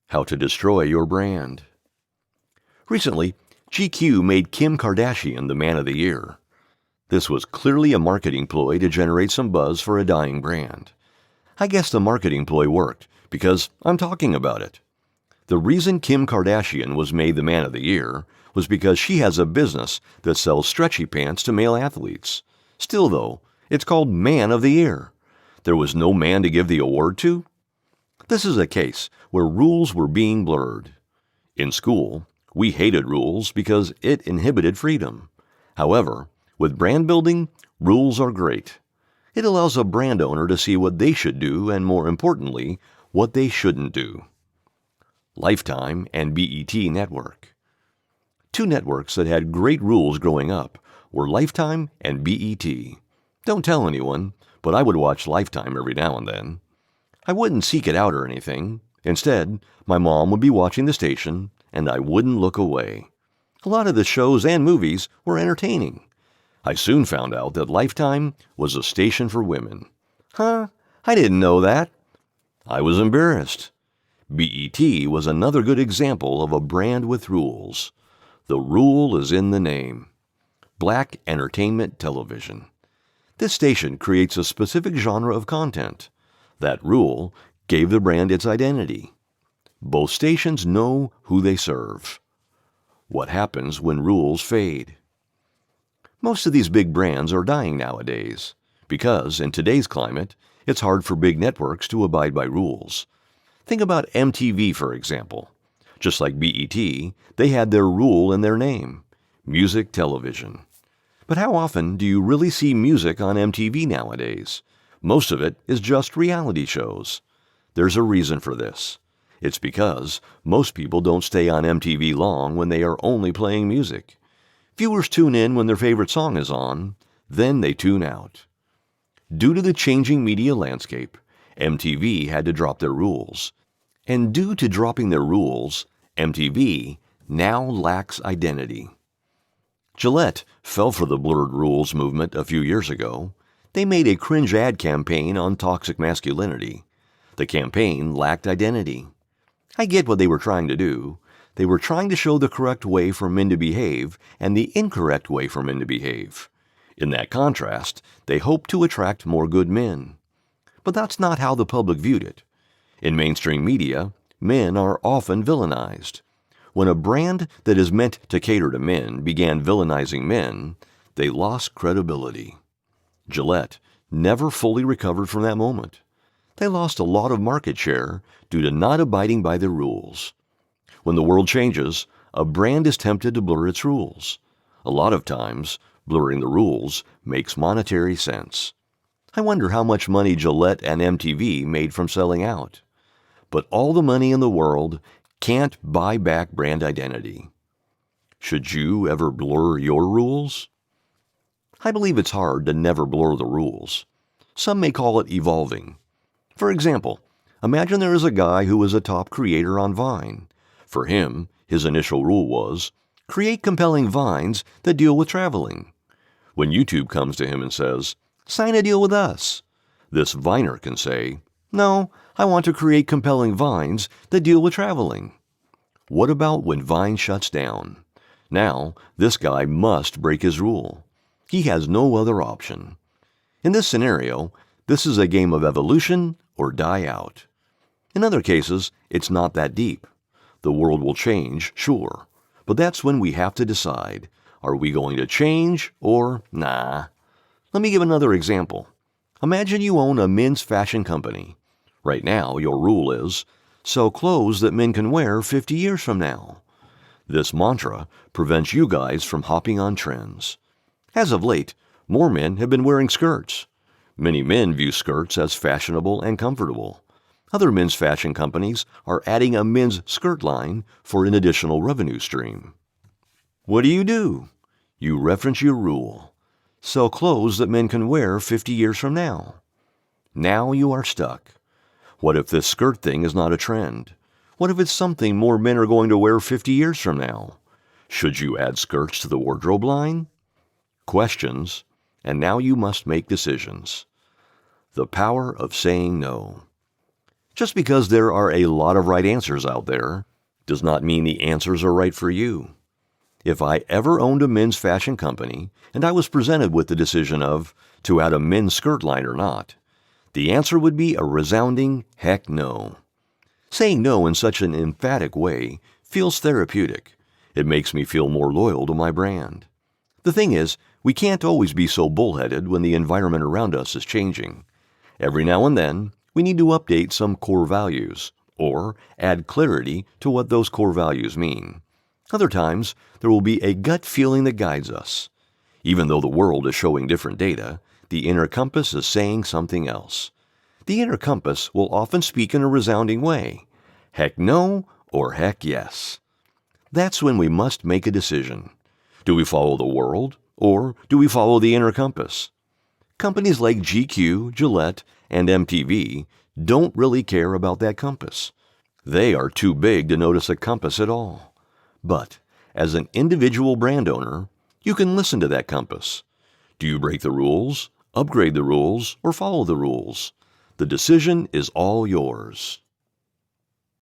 How to destroy your brand. Recently, GQ made Kim Kardashian the Man of the Year. This was clearly a marketing ploy to generate some buzz for a dying brand. I guess the marketing ploy worked because I'm talking about it. The reason Kim Kardashian was made the Man of the Year was because she has a business that sells stretchy pants to male athletes. Still though, it's called Man of the Year. There was no man to give the award to? This is a case where rules were being blurred. In school, we hated rules because it inhibited freedom. However, with brand building, rules are great. It allows a brand owner to see what they should do and, more importantly, what they shouldn't do. Lifetime and BET Network. Two networks that had great rules growing up were Lifetime and BET. Don't tell anyone, but I would watch Lifetime every now and then. I wouldn't seek it out or anything. Instead, my mom would be watching the station, and I wouldn't look away. A lot of the shows and movies were entertaining. I soon found out that Lifetime was a station for women. Huh? I didn't know that. I was embarrassed. BET was another good example of a brand with rules. The rule is in the name. Black entertainment television. This station creates a specific genre of content. That rule gave the brand its identity. Both stations know who they serve. What happens when rules fade? Most of these big brands are dying nowadays because, in today's climate, it's hard for big networks to abide by rules. Think about MTV, for example. Just like BET, they had their rule in their name: music television. But how often do you really see music on MTV nowadays? Most of it is just reality shows. There's a reason for this. It's because most people don't stay on MTV long when they are only playing music. Viewers tune in when their favorite song is on, then they tune out. Due to the changing media landscape, MTV had to drop their rules. And due to dropping their rules, MTV now lacks identity. Gillette fell for the blurred rules movement a few years ago. They made a cringe ad campaign on toxic masculinity. The campaign lacked identity. I get what they were trying to do. They were trying to show the correct way for men to behave and the incorrect way for men to behave. In that contrast, they hoped to attract more good men. But that's not how the public viewed it. In mainstream media, men are often villainized. When a brand that is meant to cater to men began villainizing men, they lost credibility. Gillette never fully recovered from that moment. They lost a lot of market share due to not abiding by their rules. When the world changes, a brand is tempted to blur its rules. A lot of times, blurring the rules makes monetary sense. I wonder how much money Gillette and MTV made from selling out. But all the money in the world can't buy back brand identity. Should you ever blur your rules? I believe it's hard to never blur the rules. Some may call it evolving. For example, imagine there is a guy who is a top creator on Vine. For him, his initial rule was, create compelling vines that deal with traveling. When YouTube comes to him and says, sign a deal with us, this Viner can say, no, I want to create compelling vines that deal with traveling. What about when Vine shuts down? Now, this guy must break his rule. He has no other option. In this scenario, this is a game of evolution or die out. In other cases, it's not that deep. The world will change, sure, but that's when we have to decide, are we going to change or nah? Let me give another example. Imagine you own a men's fashion company. Right now, your rule is, sell clothes that men can wear 50 years from now. This mantra prevents you guys from hopping on trends. As of late, more men have been wearing skirts. Many men view skirts as fashionable and comfortable. Other men's fashion companies are adding a men's skirt line for an additional revenue stream. What do? You reference your rule. Sell clothes that men can wear 50 years from now. Now you are stuck. What if this skirt thing is not a trend? What if it's something more men are going to wear 50 years from now? Should you add skirts to the wardrobe line? Questions, and now you must make decisions. The power of saying no. Just because there are a lot of right answers out there does not mean the answers are right for you. If I ever owned a men's fashion company and I was presented with the decision of to add a men's skirt line or not, the answer would be a resounding heck no. Saying no in such an emphatic way feels therapeutic. It makes me feel more loyal to my brand. The thing is, we can't always be so bullheaded when the environment around us is changing. Every now and then, we need to update some core values, or add clarity to what those core values mean. Other times, there will be a gut feeling that guides us. Even though the world is showing different data, the inner compass is saying something else. The inner compass will often speak in a resounding way. Heck no or heck yes. That's when we must make a decision. Do we follow the world or do we follow the inner compass? Companies like GQ, Gillette, and MTV don't really care about that compass. They are too big to notice a compass at all. But as an individual brand owner, you can listen to that compass. Do you break the rules, upgrade the rules, or follow the rules? The decision is all yours.